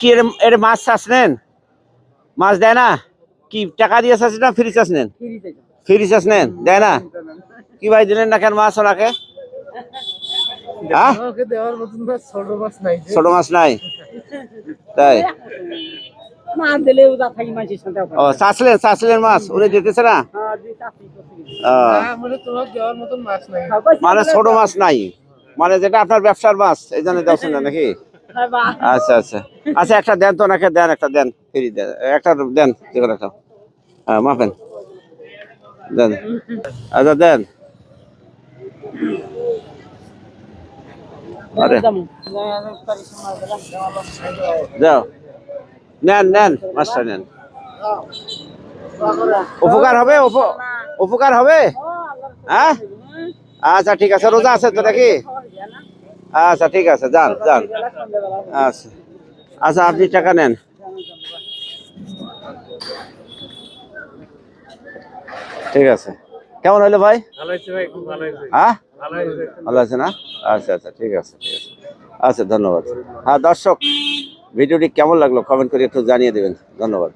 কি এর মাছ চাষ নেন? মাছ দেয় না? কি টাকা দিয়ে চাষ না ফ্রি চাষ নেন? ফ্রি চাষ নেন, দেয় না? কি ভাই দিলেন না কেন মাছ ওনাকে? ছোট মাছ নাই তাই? ও চাষলেন মাছ উনি দিতেছে না? মানে ছোট মাছ নাই, মানে যেটা আপনার ব্যবসার মাছ এই জন্য দেওয়া না নাকি? আচ্ছা আচ্ছা আচ্ছা, একটা দেন তো ওনাকে, দেন একটা, দেন ফ্রি দেন একটা, দেন যে কোনো একটা। হ্যাঁ মাপেন, দেন। আচ্ছা দেন। আরে যাও, নেন নেন মাছটা নেন। উপকার হবে, উপকার হবে। হ্যাঁ আচ্ছা ঠিক আছে, রোজা আছে তো নাকি? আচ্ছা ঠিক আছে, যান যান। আচ্ছা আচ্ছা, আপনি টাকা নেন। ঠিক আছে, কেমন হইলো ভাই? হ্যাঁ ভালো আছে না? আচ্ছা আচ্ছা ঠিক আছে ঠিক আছে, আচ্ছা ধন্যবাদ। হ্যাঁ দর্শক, ভিডিওটি কেমন লাগলো কমেন্ট করে একটু জানিয়ে দেবেন। ধন্যবাদ।